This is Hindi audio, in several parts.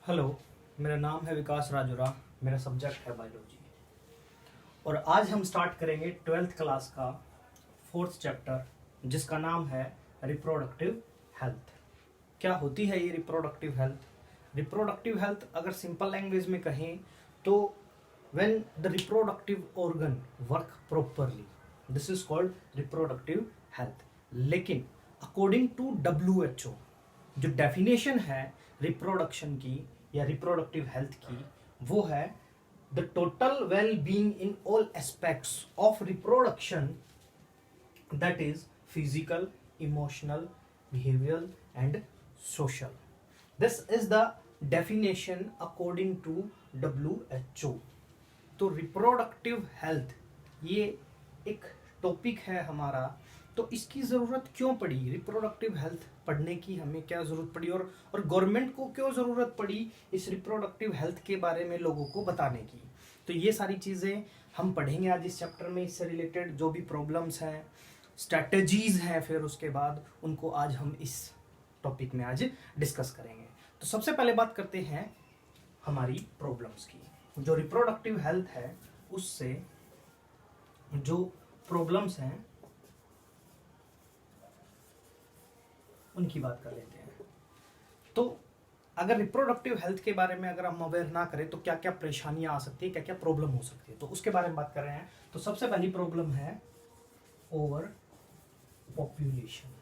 हेलो, मेरा नाम है विकास राजुरा। मेरा सब्जेक्ट है बायोलॉजी और आज हम स्टार्ट करेंगे 12th क्लास का 4th चैप्टर जिसका नाम है रिप्रोडक्टिव हेल्थ। क्या होती है ये रिप्रोडक्टिव हेल्थ? रिप्रोडक्टिव हेल्थ अगर सिंपल लैंग्वेज में कहें तो when the reproductive organ work properly, this is called reproductive health. लेकिन अकॉर्डिंग टू WHO जो डेफिनेशन है रिप्रोडक्शन की या रिप्रोडक्टिव हेल्थ की, वो है the total well being in all aspects of reproduction, that is physical, emotional, behavioural and social. This is the definition according to WHO। तो रिप्रोडक्टिव हेल्थ ये एक टॉपिक है हमारा। तो इसकी ज़रूरत क्यों पड़ी? रिप्रोडक्टिव हेल्थ पढ़ने की हमें क्या ज़रूरत पड़ी और गवर्नमेंट को क्यों ज़रूरत पड़ी इस रिप्रोडक्टिव हेल्थ के बारे में लोगों को बताने की? तो ये सारी चीज़ें हम पढ़ेंगे आज इस चैप्टर में। इससे रिलेटेड जो भी प्रॉब्लम्स हैं, स्ट्रैटेजीज़ हैं, फिर उसके बाद उनको आज हम इस टॉपिक में आज डिस्कस करेंगे। तो सबसे पहले बात करते हैं हमारी प्रॉब्लम्स की। जो रिप्रोडक्टिव हेल्थ है उससे जो प्रॉब्लम्स हैं उनकी बात कर लेते हैं। तो अगर रिप्रोडक्टिव हेल्थ के बारे में अगर हम अवेयर ना करें तो क्या क्या परेशानियां आ सकती है, क्या क्या प्रॉब्लम हो सकती है, तो उसके बारे में बात कर रहे हैं। तो सबसे पहली प्रॉब्लम है ओवर पॉपुलेशन।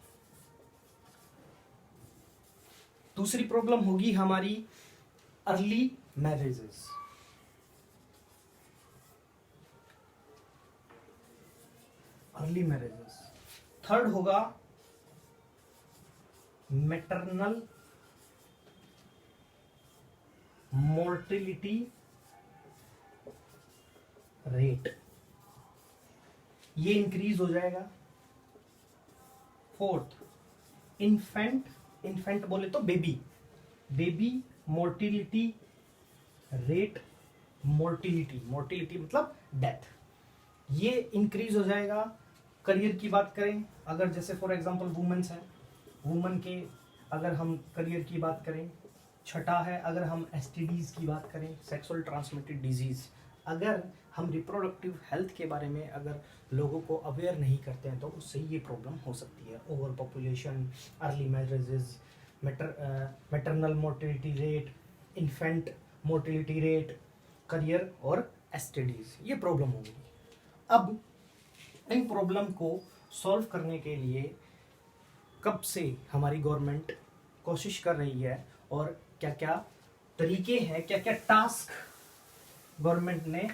दूसरी प्रॉब्लम होगी हमारी early marriages. Early marriages. Third होगा मैटरनल मोर्टिलिटी रेट, ये इंक्रीज हो जाएगा। फोर्थ, इन्फेंट बोले तो बेबी मोर्टिलिटी रेट, मोर्टिलिटी मतलब डेथ, ये इंक्रीज हो जाएगा। करियर की बात करें, अगर जैसे फॉर एग्जांपल वुमेन्स हैं, वुमन के अगर हम करियर की बात करें। छठा है अगर हम STDs की बात करें, सेक्सुअल ट्रांसमिटेड डिजीज। अगर हम रिप्रोडक्टिव हेल्थ के बारे में अगर लोगों को अवेयर नहीं करते हैं तो उससे ये प्रॉब्लम हो सकती है। Over population, early marriages, maternal mortality rate, infant mortality rate, career और STDs, ये प्रॉब्लम होगी। अब इन प्रॉब्लम को सॉल्व करने के लिए कब से हमारी गवर्नमेंट कोशिश कर रही है और क्या क्या तरीके हैं, क्या क्या टास्क गवर्नमेंट ने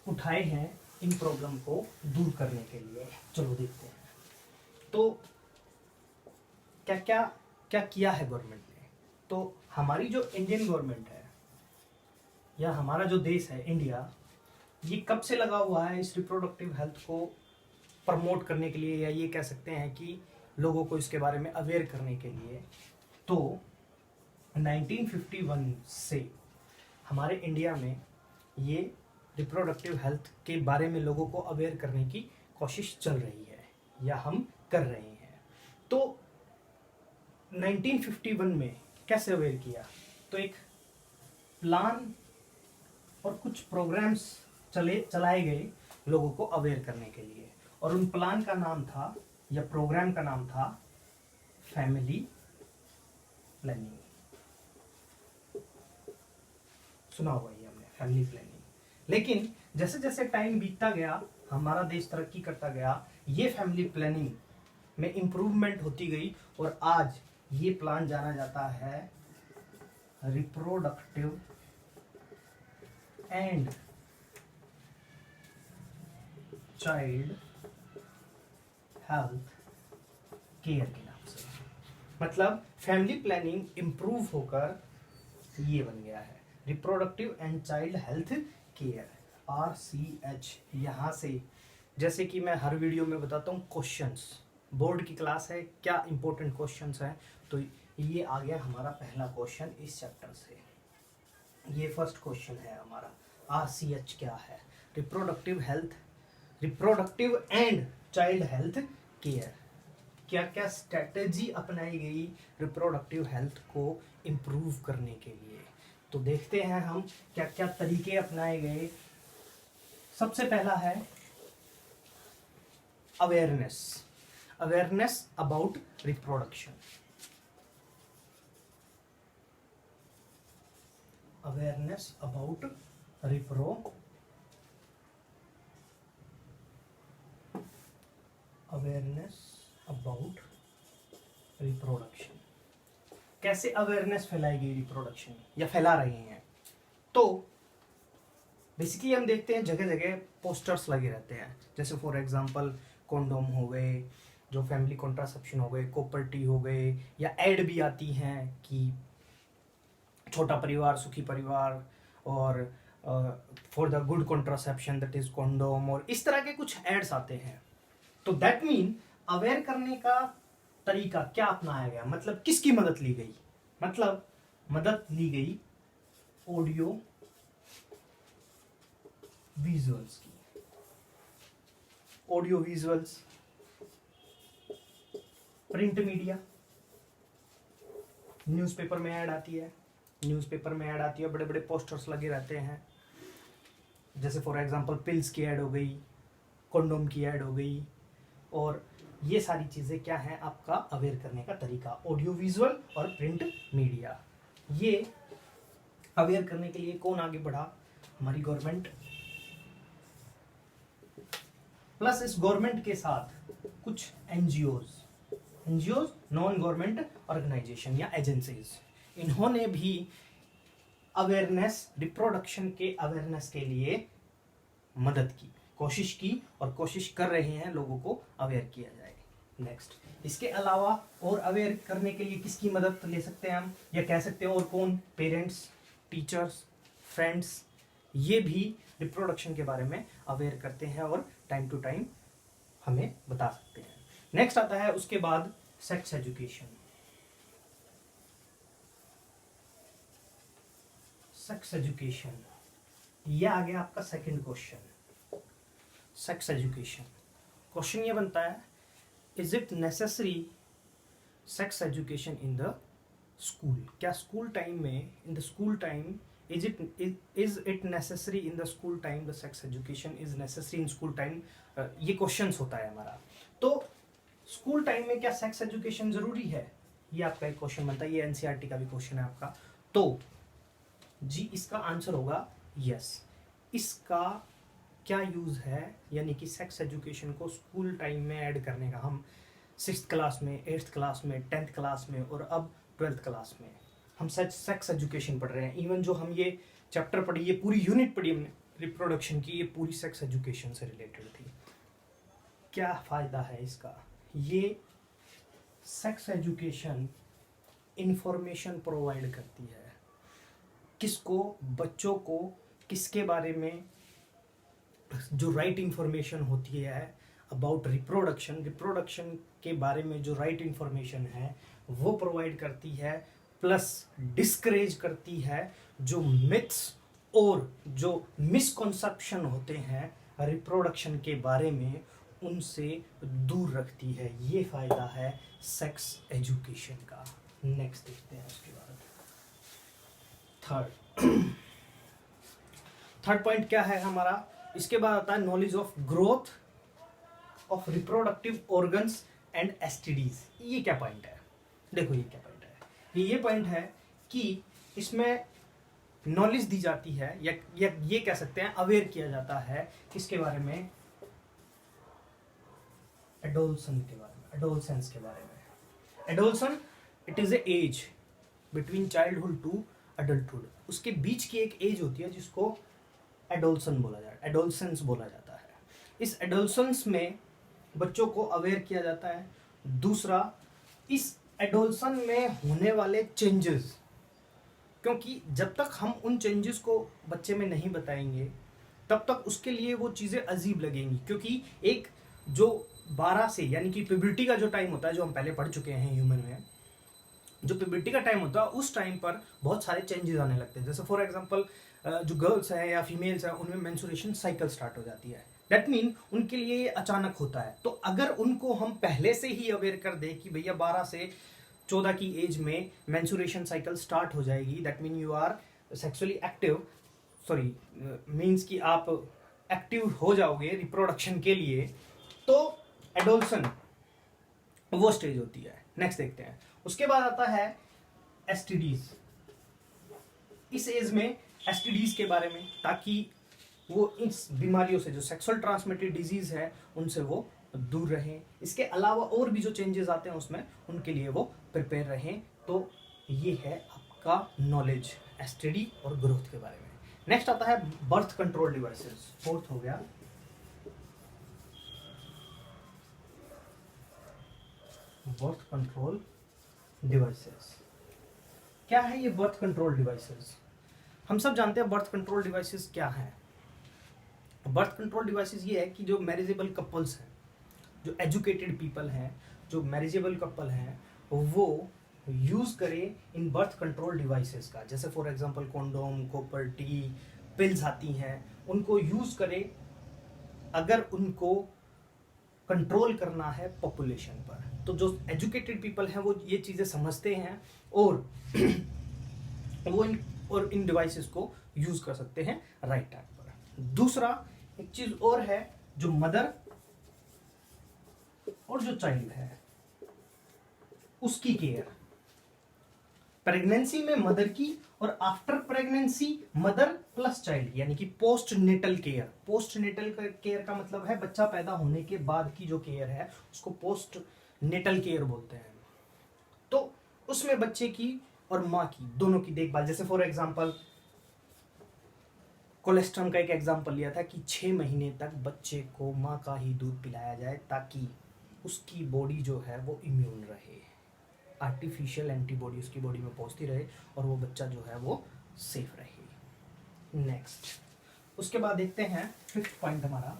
उठाए हैं इन प्रॉब्लम को दूर करने के लिए, चलो देखते हैं। तो क्या किया है गवर्नमेंट ने? तो हमारी जो इंडियन गवर्नमेंट है या हमारा जो देश है इंडिया, ये कब से लगा हुआ है इस रिप्रोडक्टिव हेल्थ को प्रमोट करने के लिए, या ये कह सकते हैं कि लोगों को इसके बारे में अवेयर करने के लिए। तो 1951 से हमारे इंडिया में ये रिप्रोडक्टिव हेल्थ के बारे में लोगों को अवेयर करने की कोशिश चल रही है या हम कर रहे हैं। तो 1951 में कैसे अवेयर किया? तो एक प्लान और कुछ प्रोग्राम्स चलाए गए लोगों को अवेयर करने के लिए, और उन प्लान का नाम था या प्रोग्राम का नाम था फैमिली प्लानिंग। सुना हुआ ही हमने फैमिली प्लानिंग। लेकिन जैसे जैसे टाइम बीतता गया, हमारा देश तरक्की करता गया, ये फैमिली प्लानिंग में इंप्रूवमेंट होती गई और आज ये प्लान जाना जाता है reproductive and child health care के नाम से। मतलब फैमिली प्लानिंग इंप्रूव होकर ये बन गया है reproductive and child health care, RCH। यहाँ से जैसे कि मैं हर वीडियो में बताता हूँ, क्वेश्चंस, बोर्ड की क्लास है, क्या इंपॉर्टेंट क्वेश्चंस हैं, तो ये आ गया हमारा पहला क्वेश्चन इस चैप्टर से। ये फर्स्ट क्वेश्चन है हमारा, RCH क्या है? Reproductive health, reproductive and child health care. क्या क्या स्ट्रेटेजी अपनाई गई रिप्रोडक्टिव हेल्थ को इम्प्रूव करने के लिए? तो देखते हैं हम क्या क्या तरीके अपनाए गए। सबसे पहला है awareness, awareness about reproduction, awareness about awareness about reproduction. कैसे अवेयरनेस फैलाई गई रिप्रोडक्शन या फैला रहे हैं? तो बेसिकली हम देखते हैं जगह जगह पोस्टर्स लगे रहते हैं, जैसे फॉर एग्जांपल कॉन्डोम हो गए, जो फैमिली कॉन्ट्रासेप्शन हो गए, कॉपर-टी हो गए, या एड भी आती हैं कि छोटा परिवार सुखी परिवार, और for the good contraception that is condom, और इस तरह के कुछ एड्स आते हैं। तो दैट मीन अवेयर करने का तरीका क्या अपनाया गया, मतलब किसकी मदद ली गई? मतलब मदद ली गई ऑडियो विजुअल्स की। Audio visuals, print media, newspaper में ऐड आती है, न्यूज़पेपर में ऐड आती है, बड़े बड़े पोस्टर्स लगे रहते हैं, जैसे फॉर एग्जांपल पिल्स की ऐड हो गई, कॉन्डोम की ऐड हो गई, और ये सारी चीज़ें क्या है आपका अवेयर करने का तरीका, ऑडियो विजुअल और प्रिंट मीडिया। ये अवेयर करने के लिए कौन आगे बढ़ा? हमारी गवर्नमेंट, प्लस इस गवर्नमेंट के साथ कुछ एनजीओज, नॉन गवर्नमेंट ऑर्गेनाइजेशन या एजेंसीज, इन्होंने भी अवेयरनेस, रिप्रोडक्शन के अवेयरनेस के लिए मदद की, कोशिश की, और कोशिश कर रहे हैं लोगों को अवेयर किया जाए। नेक्स्ट, इसके अलावा और अवेयर करने के लिए किसकी मदद ले सकते हैं हम, या कह सकते हैं और कौन? पेरेंट्स, टीचर्स, फ्रेंड्स, ये भी रिप्रोडक्शन के बारे में अवेयर करते हैं और टाइम टू टाइम हमें बता सकते हैं। नेक्स्ट आता है उसके बाद सेक्स एजुकेशन। सेक्स एजुकेशन, यह आ गया आपका second question. Sex education, question ये बनता है, is it necessary sex education in the school? क्या स्कूल टाइम में, in the school time, is it necessary in the school time, the sex education is necessary in school time? ये क्वेश्चंस होता है हमारा। तो स्कूल टाइम में क्या सेक्स एजुकेशन जरूरी है? ये आपका एक क्वेश्चन बनता है, ये एनसीईआरटी का भी क्वेश्चन है आपका। तो जी इसका आंसर होगा यस। इसका क्या यूज है, यानी कि सेक्स एजुकेशन को स्कूल टाइम में ऐड करने का, हम 6th क्लास में, 8th क्लास में, 10th क्लास में, और अब 12th क्लास में हम सेक्स एजुकेशन पढ़ रहे हैं। इवन जो हम ये चैप्टर पढ़ी, ये पूरी यूनिट पढ़ी हमने रिप्रोडक्शन की, ये पूरी सेक्स एजुकेशन से रिलेटेड थी। क्या फायदा है इसका? ये सेक्स एजुकेशन इंफॉर्मेशन प्रोवाइड करती है, किसको? बच्चों को किसके बारे में, जो राइट इंफॉर्मेशन होती है अबाउट रिप्रोडक्शन के बारे में जो राइट इंफॉर्मेशन है वो प्रोवाइड करती है, प्लस डिस्करेज करती है जो मिथ्स और जो मिसकॉन्सेप्शन होते हैं रिप्रोडक्शन के बारे में, उनसे दूर रखती है। ये फायदा है सेक्स एजुकेशन का। नेक्स्ट देखते हैं उसके बाद थर्ड पॉइंट क्या है हमारा? इसके बाद आता है knowledge of growth of reproductive organs and STDs. ये क्या पॉइंट है? देखो ये क्या पॉइंट है, ये पॉइंट है कि इसमें नॉलेज दी जाती है, या ये कह सकते हैं अवेयर किया जाता है किसके बारे में? एडोलसेंस के बारे में। Adolescence, it is a age between childhood to adulthood. उसके बीच की एक एज होती है जिसको एडोलसेंस बोला जाता है। इस एडोलसेंस में बच्चों को अवेयर किया जाता है। दूसरा, इस एडोलसन में होने वाले चेंजेस, क्योंकि जब तक हम उन चेंजेस को बच्चे में नहीं बताएंगे तब तक उसके लिए वो चीज़ें अजीब लगेंगी, क्योंकि एक जो 12 से, यानी कि प्यूबर्टी का जो टाइम होता है, जो हम पहले पढ़ चुके हैं ह्यूमन में, जो प्यूबर्टी का टाइम होता है उस टाइम पर बहुत सारे चेंजेस आने लगते हैं। जैसे फॉर एग्जांपल जो गर्ल्स हैं या फीमेल्स हैं उनमें मेंस्ट्रुएशन साइकिल स्टार्ट हो जाती है। दैट मीन उनके लिए ये अचानक होता है। तो अगर उनको हम पहले से ही अवेयर कर दें कि भैया 12 से 14 की एज में मेंस्ट्रुएशन साइकिल स्टार्ट हो जाएगी, that mean you are sexually active, sorry means कि आप एक्टिव हो जाओगे रिप्रोडक्शन के लिए, तो एडोल्सन वो स्टेज होती है। नेक्स्ट देखते हैं। उसके बाद आता है एसटीडीज। इस एज में एसटीडीज के बारे में, ताकि वो इस बीमारियों से, जो सेक्सुअल ट्रांसमिटेड डिजीज है, उनसे वो दूर रहें। इसके अलावा और भी जो चेंजेस आते हैं उसमें, उनके लिए वो प्रिपेयर रहें। तो ये है आपका नॉलेज एसटीडी और ग्रोथ के बारे में। नेक्स्ट आता है बर्थ कंट्रोल डिवाइसेस, फोर्थ हो गया। बर्थ कंट्रोल डिवाइसेस क्या है? ये बर्थ कंट्रोल डिवाइसेस, हम सब जानते हैं बर्थ कंट्रोल डिवाइसेस क्या है। बर्थ कंट्रोल डिवाइसेस ये है कि जो मैरिजेबल कपल्स हैं, जो एजुकेटेड पीपल हैं, जो मैरिजेबल कपल हैं, वो यूज करें इन बर्थ कंट्रोल डिवाइसेस का। जैसे for example condom, copper T, pills आती हैं, उनको यूज करें अगर उनको कंट्रोल करना है पॉपुलेशन पर। तो जो एजुकेटेड पीपल हैं वो ये चीज़ें समझते हैं और वो इन डिवाइसेस को यूज कर सकते हैं राइट टाइम पर। दूसरा एक चीज और है, जो मदर और जो चाइल्ड है उसकी केयर। प्रेगनेंसी में मदर की और after pregnancy mother plus child, यानी कि post natal care. Post natal care का मतलब है बच्चा पैदा होने के बाद की जो केयर है उसको पोस्ट नेटल केयर बोलते हैं। तो उसमें बच्चे की और माँ की दोनों की देखभाल। जैसे फॉर एग्जांपल कोलेस्ट्रॉम का एक एग्जांपल लिया था कि 6 महीने तक बच्चे को माँ का ही दूध पिलाया जाए ताकि उसकी बॉडी जो है वो इम्यून रहे, आर्टिफिशियल एंटीबॉडी उसकी बॉडी में पहुंचती रहे और वो बच्चा जो है वो सेफ रहे। नेक्स्ट उसके बाद देखते हैं फिफ्थ पॉइंट हमारा,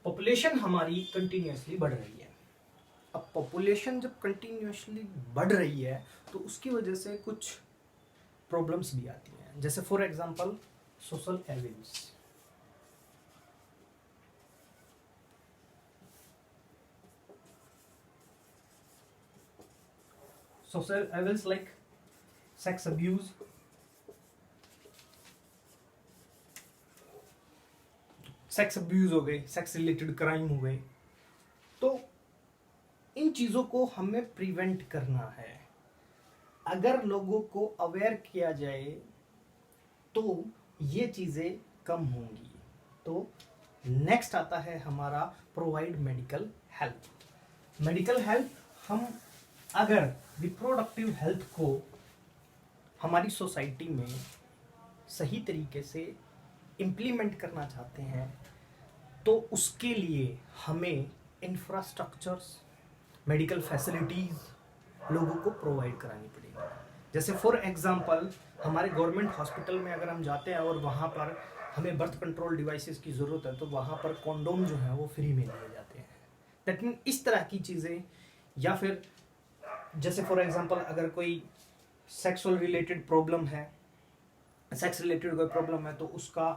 पॉपुलेशन हमारी कंटिन्यूअसली बढ़ रही है। अब पॉपुलेशन जब कंटिन्यूअसली बढ़ रही है तो उसकी वजह से कुछ प्रॉब्लम्स भी आती हैं। जैसे for example social evils. Social evils like sex abuse, sex abuse हो गए, सेक्स रिलेटेड क्राइम हो गए। तो इन चीज़ों को हमें प्रिवेंट करना है। अगर लोगों को अवेयर किया जाए तो ये चीज़ें कम होंगी। तो नेक्स्ट आता है हमारा provide medical health. Medical health, हम अगर रिप्रोडक्टिव हेल्थ को हमारी सोसाइटी में सही तरीके से इम्प्लीमेंट करना चाहते हैं तो उसके लिए हमें इंफ्रास्ट्रक्चर्स, मेडिकल फैसिलिटीज़ लोगों को प्रोवाइड करानी पड़ेगी। जैसे फॉर एग्जांपल हमारे गवर्नमेंट हॉस्पिटल में अगर हम जाते हैं और वहाँ पर हमें बर्थ कंट्रोल डिवाइसेस की ज़रूरत है तो वहाँ पर कॉन्डोम जो है वो फ्री में लिए जाते हैं। दैट मीन इस तरह की चीज़ें, या फिर जैसे फॉर एग्जांपल अगर कोई सेक्सुअल रिलेटेड प्रॉब्लम है, सेक्स रिलेटेड कोई प्रॉब्लम है तो उसका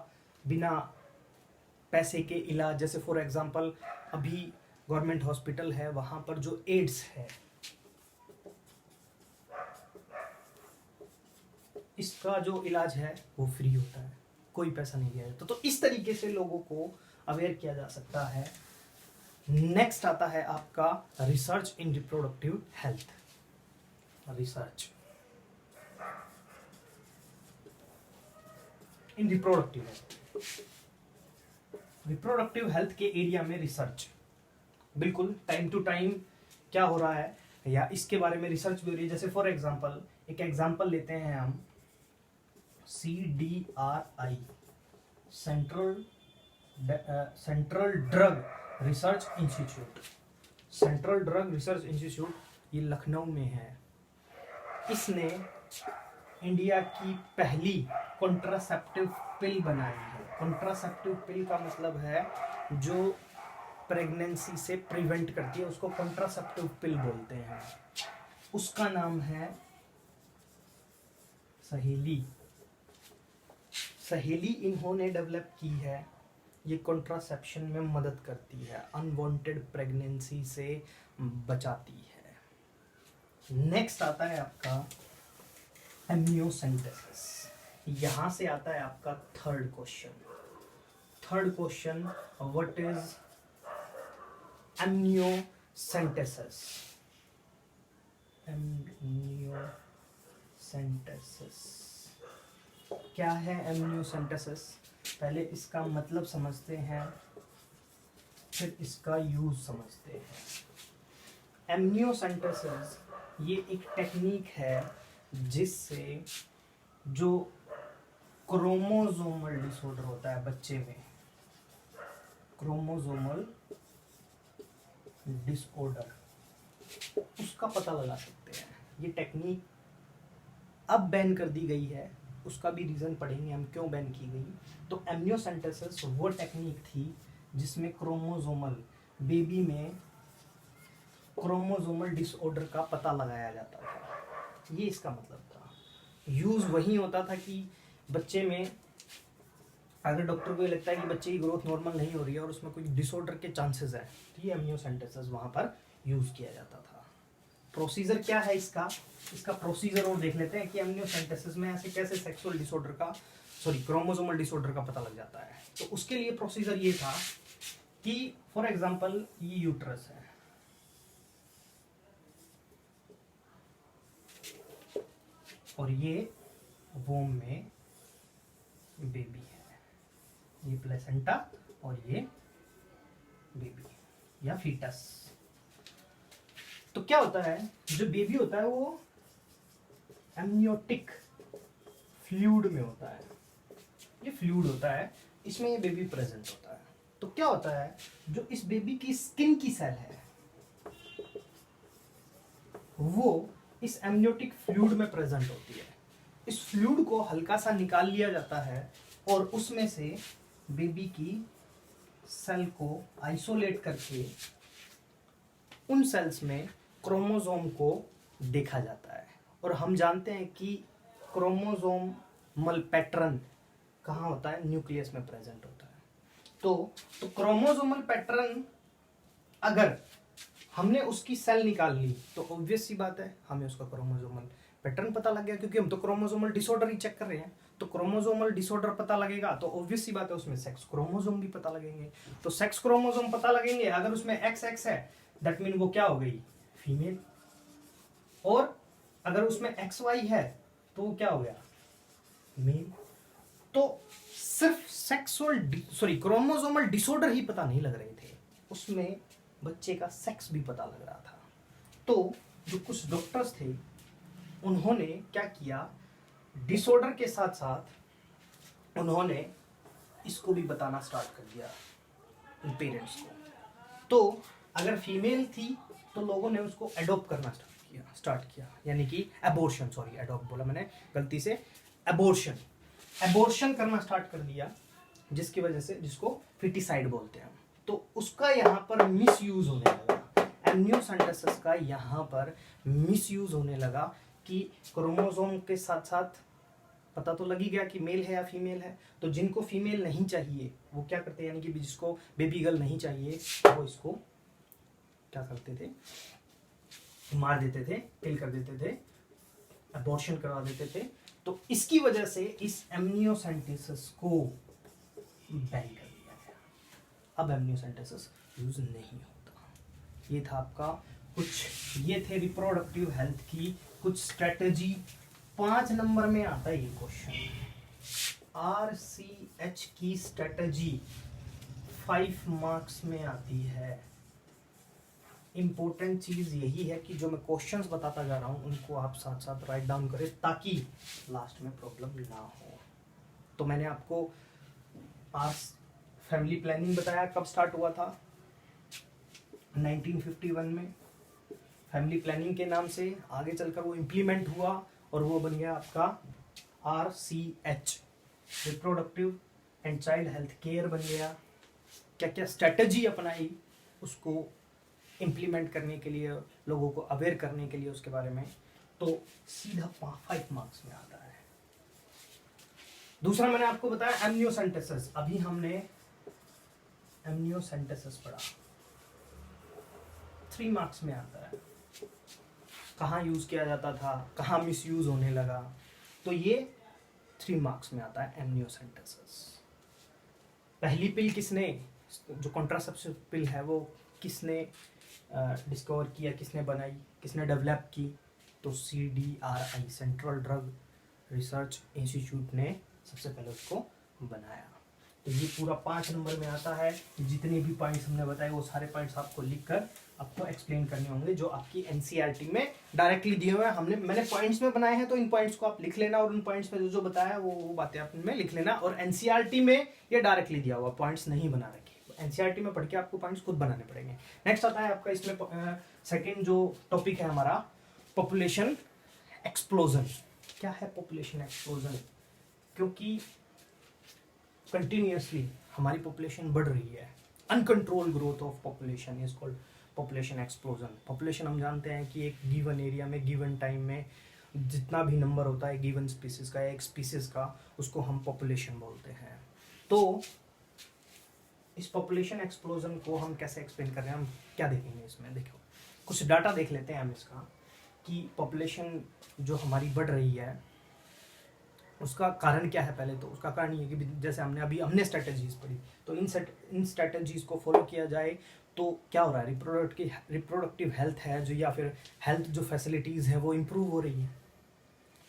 बिना पैसे के इलाज, जैसे फॉर एग्जांपल अभी गवर्नमेंट हॉस्पिटल है वहाँ पर जो एड्स है इसका जो इलाज है वो फ्री होता है, कोई पैसा नहीं दिया जाता। तो इस तरीके से लोगों को अवेयर किया जा सकता है। नेक्स्ट आता है आपका रिसर्च इन रिप्रोडक्टिव हेल्थ। रिसर्च इन रिप्रोडक्टिव हेल्थ, रिप्रोडक्टिव हेल्थ के एरिया में रिसर्च बिल्कुल टाइम टू टाइम क्या हो रहा है या इसके बारे में रिसर्च भी हो रही है। जैसे फॉर एग्जांपल एक एग्जांपल लेते हैं हम, CDRI, central drug research institute. Central drug research institute ये लखनऊ में है। इसने इंडिया की पहली कॉन्ट्रासेप्टिव पिल बनाई है। कॉन्ट्रासेप्टिव पिल का मतलब है जो प्रेगनेंसी से प्रिवेंट करती है, उसको कॉन्ट्रासेप्टिव पिल बोलते हैं। उसका नाम है सहेली। सहेली इन्होंने डेवलप की है, ये कॉन्ट्रासेप्शन में मदद करती है, अनवांटेड प्रेगनेंसी से बचाती है। नेक्स्ट आता है आपका एम्नियोसेंटेसिस। यहां से आता है आपका third question. Third question, what is amniocentesis? Amniocentesis क्या है? एम्नियोसेंटेसिस, पहले इसका मतलब समझते हैं, फिर इसका यूज समझते हैं। एम्नियोसेंटेसिस ये एक टेक्निक है जिससे जो क्रोमोसोमल डिसऑर्डर होता है बच्चे में, क्रोमोसोमल डिसऑर्डर, उसका पता लगा सकते हैं। ये टेक्निक अब बैन कर दी गई है, उसका भी रीजन पढ़ेंगे हम क्यों बैन की गई। तो एम्नियोसेंटेसिस वो टेक्निक थी जिसमें क्रोमोसोमल, बेबी में क्रोमोसोमल डिसऑर्डर का पता लगाया जाता था। ये इसका मतलब था। यूज वही होता था कि बच्चे में अगर डॉक्टर को ये लगता है कि बच्चे की ग्रोथ नॉर्मल नहीं हो रही है और उसमें कोई डिसऑर्डर के चांसेस है, तो ये एम्नियोसेंटेसिस वहां पर यूज किया जाता था। प्रोसीजर क्या है इसका? इसका प्रोसीजर और देख लेते हैं कि एम्नियोसेंटेसिस में ऐसे कैसे सेक्सुअल डिसऑर्डर का, क्रोमोसोमल डिसऑर्डर का पता लग जाता है। तो उसके लिए प्रोसीजर ये था कि फॉर एग्जांपल ये यूट्रस है, और ये वोम में बेबी है, ये प्लेसेंटा और ये बेबी या फीटस। तो क्या होता है, जो बेबी होता है वो एमनियोटिक फ्लूइड में होता है। ये फ्लूइड होता है, इसमें ये बेबी प्रेजेंट होता है। तो क्या होता है, जो इस बेबी की स्किन की सेल है वो इस एमनियोटिक फ्लूइड में प्रेजेंट होती है। इस फ्लूइड को हल्का सा निकाल लिया जाता है और उसमें से बेबी की सेल को आइसोलेट करके उन सेल्स में क्रोमोसोम को देखा जाता है। और हम जानते हैं कि क्रोमोसोमल पैटर्न कहाँ होता है? न्यूक्लियस में प्रेजेंट होता है। तो क्रोमोसोमल पैटर्न अगर हमने उसकी सेल निकाल ली तो ऑब्वियस सी बात है हमें उसका क्रोमोसोमल पैटर्न पता लग गया, क्योंकि हम तो क्रोमोसोमल डिसऑर्डर ही चेक कर रहे हैं। तो क्रोमोसोमल डिसऑर्डर पता लगेगा तो ऑब्वियस सी बात है उसमें सेक्स क्रोमोसोम भी पता लगेंगे। तो सेक्स क्रोमोसोम पता लगेंगे, अगर उसमें XX है दैट मीन वो क्या हो गई? फीमेल। और अगर उसमें XY है तो वो क्या हो गया? मेल। तो सिर्फ क्रोमोसोमल डिसऑर्डर ही पता नहीं लग रहे थे, उसमें बच्चे का सेक्स भी पता लग रहा था। तो जो कुछ डॉक्टर्स थे उन्होंने क्या किया, डिसऑर्डर के साथ साथ उन्होंने इसको भी बताना स्टार्ट कर दिया पेरेंट्स को। तो अगर फीमेल थी तो लोगों ने उसको एडॉप्ट करना स्टार्ट किया, यानी कि एबॉर्शन, एडॉप्ट बोला मैंने गलती से, एबॉर्शन करना स्टार्ट कर दिया, जिसकी वजह से, जिसको फिटिसाइड बोलते हैं। तो उसका यहाँ पर मिस यूज होने लगा, एम्नियोसेंटेसिस का यहाँ पर मिस यूज होने लगा कि क्रोमोसोम के साथ साथ पता तो लग ही गया कि मेल है या फीमेल है। तो जिनको फीमेल नहीं चाहिए वो क्या करते हैं, यानी कि जिसको बेबी गर्ल नहीं चाहिए वो इसको क्या करते थे? मार देते थे, किल कर देते थे, अबॉर्शन करवा देते थे। तो इसकी वजह से इस एम्नियोसेंटेसिस को बैन कर दिया गया। अब एम्नियोसेंटेसिस यूज नहीं होता। ये था आपका कुछ, ये थे रिप्रोडक्टिव हेल्थ की कुछ स्ट्रेटेजी। 5 नंबर में आता है ये क्वेश्चन, RCH की स्ट्रेटेजी 5 मार्क्स में आती है। इंपॉर्टेंट चीज यही है कि जो मैं क्वेश्चंस बताता जा रहा हूं उनको आप साथ साथ राइट डाउन करें ताकि लास्ट में प्रॉब्लम ना हो। तो मैंने आपको आज फैमिली प्लानिंग बताया, कब स्टार्ट हुआ था? 1951 में। फैमिली प्लानिंग के नाम से आगे चलकर वो इम्प्लीमेंट हुआ और वो बन गया आपका RCH, reproductive and child health care बन गया। क्या क्या स्ट्रेटेजी अपनाई उसको इम्प्लीमेंट करने के लिए, लोगों को अवेयर करने के लिए उसके बारे में, तो सीधा 5 मार्क्स में आता है। दूसरा मैंने आपको बताया एम्नियोसेंटेसिस, अभी हमने एम्नियोसेंटेसिस पढ़ा, 3 मार्क्स में आता है। कहाँ यूज किया जाता था, कहाँ मिस यूज होने लगा, तो ये 3 मार्क्स में आता है एमनियोसेंटेसिस। पहली पिल किसने, जो कॉन्ट्रासेप्टिव पिल है वो किसने डिस्कवर किया, किसने बनाई, किसने डेवलप की, तो CDRI central drug research institute ने सबसे पहले उसको बनाया। तो ये पूरा 5 नंबर में आता है। जितने भी पॉइंट्स हमने बताए वो सारे पॉइंट्स आपको लिखकर आपको एक्सप्लेन करने होंगे, जो आपकी एनसीईआरटी में डायरेक्टली दिए हुए हैं। मैंने पॉइंट्स में बनाए हैं, तो इन पॉइंट्स को आप लिख लेना और उन पॉइंट्स में जो बताया वो बातें आप इनमें लिख लेना। और एनसीईआरटी में ये डायरेक्टली दिया हुआ, पॉइंट्स नहीं बना रखे, एनसीईआरटी में पढ़ के आपको पॉइंट्स खुद बनाने पड़ेंगे। नेक्स्ट आता है आपका इसमें सेकेंड जो टॉपिक है हमारा, पॉपुलेशन एक्सप्लोजन। क्या है पॉपुलेशन एक्सप्लोजन? क्योंकि कंटिन्यूअसली हमारी पॉपुलेशन बढ़ रही है, uncontrol growth of population is called population explosion. Population हम जानते हैं कि एक गिवन एरिया में गिवन टाइम में जितना भी नंबर होता है गिवन स्पीसीज का, एक स्पीसीज का, उसको हम पॉपुलेशन बोलते हैं। तो इस पॉपुलेशन एक्सप्लोजन को हम कैसे एक्सप्लेन कर रहे हैं, हम क्या देखेंगे इसमें? देखो कुछ डाटा देख लेते हैं हम इसका, कि पॉपुलेशन जो हमारी बढ़ रही है उसका कारण क्या है। पहले तो उसका कारण ये है कि जैसे हमने स्ट्रेटजीज पढ़ी, तो इन स्ट्रेटजीज को फॉलो किया जाए तो क्या हो रहा है, रिप्रोडक्टिव हेल्थ है जो, या फिर हेल्थ जो फैसिलिटीज़ हैं वो इम्प्रूव हो रही हैं,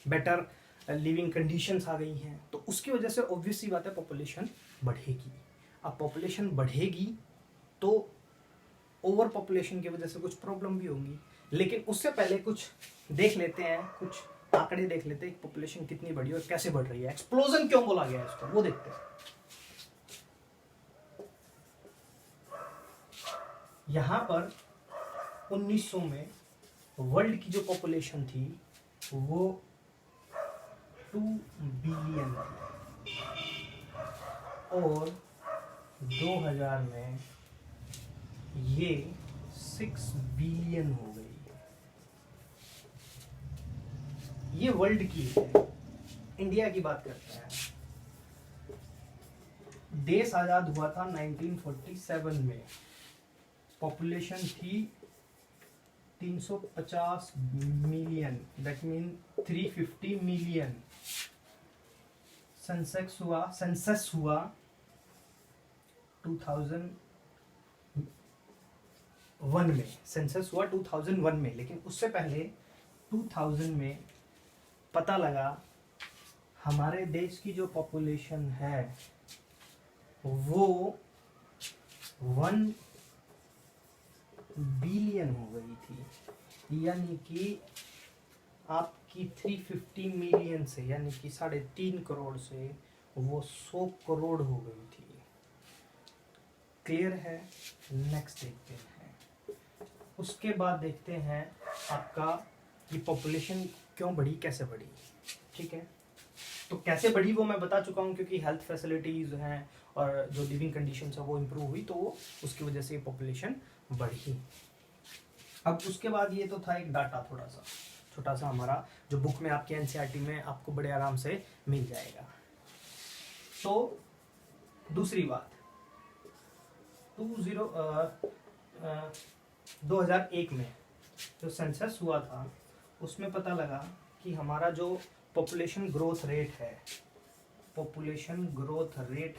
बेटर लिविंग कंडीशंस आ गई हैं। तो उसकी वजह से ऑब्वियस सी बात है पॉपुलेशन बढ़ेगी। अब पॉपुलेशन बढ़ेगी तो ओवर पॉपुलेशन की वजह से कुछ प्रॉब्लम भी होंगी, लेकिन उससे पहले कुछ देख लेते हैं, कुछ आंकड़े देख लेते हैं, पॉपुलेशन कितनी बढ़ी और कैसे बढ़ रही है, एक्सप्लोजन क्यों बोला गया है इसको, वो देखते हैं। यहां पर 1900 में वर्ल्ड की जो पॉपुलेशन थी वो 2 बिलियन थी, और 2000 में ये 6 बिलियन हो गई। ये वर्ल्ड की है। इंडिया की बात करते हैं। देश आजाद हुआ था 1947 में, पॉपुलेशन थी 350 million, that mean 350 million. Census हुआ 2001 में, सेंसस हुआ 2001 में, लेकिन उससे पहले 2000 में पता लगा हमारे देश की जो पॉपुलेशन है वो 1 बिलियन हो गई थी, यानी कि आपकी 350 मिलियन से, यानी कि 3.5 करोड़ से वो 100 करोड़ हो गई थी। क्लियर है? नेक्स्ट देखते हैं। उसके बाद देखते हैं आपका ये पॉपुलेशन क्यों बढ़ी, कैसे बढ़ी। ठीक है, तो कैसे बढ़ी वो मैं बता चुका हूँ, क्योंकि हेल्थ फैसिलिटीज हैं और जो लिविंग कंडीशंस है वो इम्प्रूव हुई, तो वो उसकी वजह से पॉपुलेशन बढ़ी। अब उसके बाद ये तो था एक डाटा, थोड़ा सा छोटा सा हमारा, जो बुक में आपके एनसीईआरटी में आपको बड़े आराम से मिल जाएगा। तो दूसरी बात, 2001 में जो सेंसस हुआ था उसमें पता लगा कि हमारा जो पॉपुलेशन ग्रोथ रेट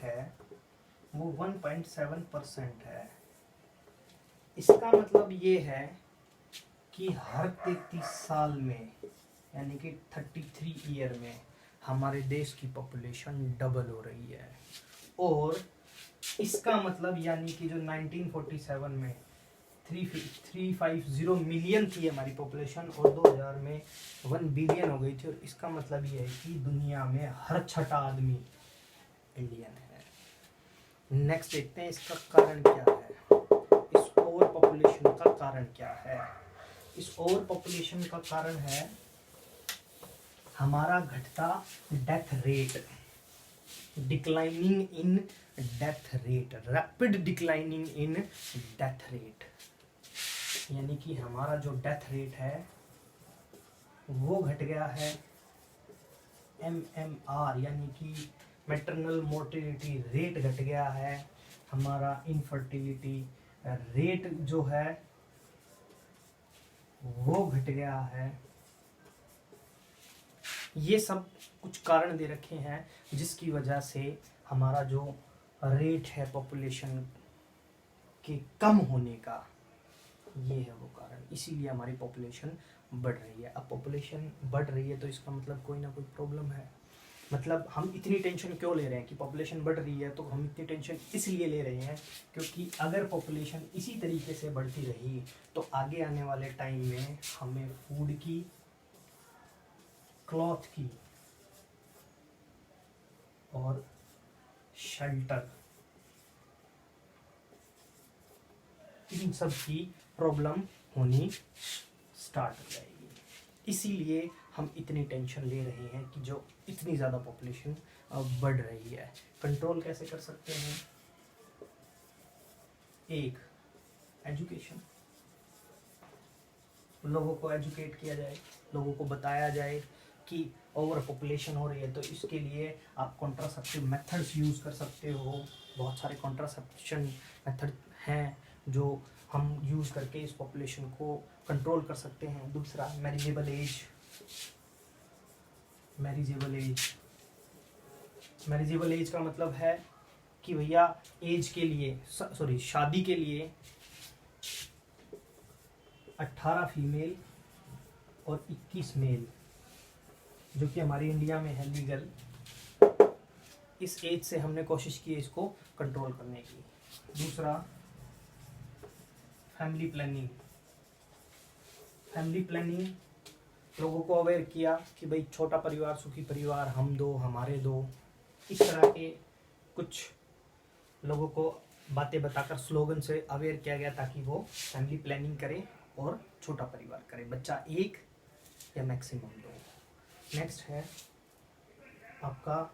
है वो 1.7% है। इसका मतलब ये है कि हर 33 साल में, यानी कि 33 ईयर में हमारे देश की पॉपुलेशन डबल हो रही है। और इसका मतलब यानी कि जो 1947 में 350 मिलियन थी हमारी पॉपुलेशन और 2000 में 1 बिलियन हो गई थी, और इसका मतलब ये है कि दुनिया में हर 6ठा आदमी इंडियन है। नेक्स्ट देखते हैं इसका कारण क्या है, इस ओवर पॉपुलेशन का कारण क्या है। इस ओवर पॉपुलेशन का कारण है हमारा घटता death rate, declining in death rate, rapid declining in death rate, यानी कि हमारा जो डेथ रेट है वो घट गया है। MMR यानी कि मैटरनल मोर्टेलिटी रेट घट गया है, हमारा इनफर्टिलिटी रेट जो है वो घट गया है, ये सब कुछ कारण दे रखे हैं जिसकी वजह से हमारा जो रेट है पॉपुलेशन के कम होने का, ये है वो कारण। इसीलिए हमारी पॉपुलेशन बढ़ रही है। अब पॉपुलेशन बढ़ रही है तो इसका मतलब कोई ना कोई प्रॉब्लम है। मतलब हम इतनी टेंशन क्यों ले रहे हैं कि पॉपुलेशन बढ़ रही है, तो हम इतनी टेंशन इसलिए ले रहे हैं क्योंकि अगर पॉपुलेशन इसी तरीके से बढ़ती रही तो आगे आने वाले टाइम में हमें फूड की, क्लॉथ की और शेल्टर, इन सब की प्रॉब्लम होनी स्टार्ट हो जाएगी। इसीलिए हम इतनी टेंशन ले रहे हैं कि जो इतनी ज़्यादा पॉपुलेशन बढ़ रही है। कंट्रोल कैसे कर सकते हैं? एक, एजुकेशन। लोगों को एजुकेट किया जाए, लोगों को बताया जाए कि ओवर पॉपुलेशन हो रही है तो इसके लिए आप कॉन्ट्रासेप्टिव मेथड्स यूज़ कर सकते हो। बहुत सारे कॉन्ट्रासेप्शन मेथड हैं जो हम यूज़ करके इस पॉपुलेशन को कंट्रोल कर सकते हैं। दूसरा, मैरिजेबल एज। मैरिजेबल एज का मतलब है कि भैया एज के लिए, सॉरी, शादी के लिए 18 फीमेल और 21 मेल, जो कि हमारी इंडिया में है लीगल। इस एज से हमने कोशिश की है इसको कंट्रोल करने की। दूसरा, फैमिली प्लानिंग। लोगों को अवेयर किया कि भाई छोटा परिवार सुखी परिवार, हम दो हमारे दो, इस तरह के कुछ लोगों को बातें बताकर स्लोगन से अवेयर किया गया ताकि वो फैमिली प्लानिंग करें और छोटा परिवार करें, बच्चा एक या मैक्सिमम दो। नेक्स्ट है आपका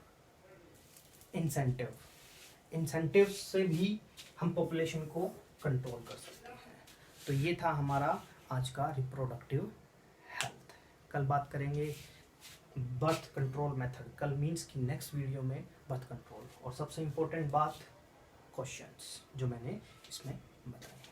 इंसेंटिव से भी हम पॉपुलेशन को कंट्रोल कर सकते हैं। तो ये था हमारा आज का रिप्रोडक्टिव हेल्थ। कल बात करेंगे बर्थ कंट्रोल मेथड। कल मीन्स कि नेक्स्ट वीडियो में बर्थ कंट्रोल, और सबसे इम्पोर्टेंट बात, क्वेश्चंस जो मैंने इसमें बताया।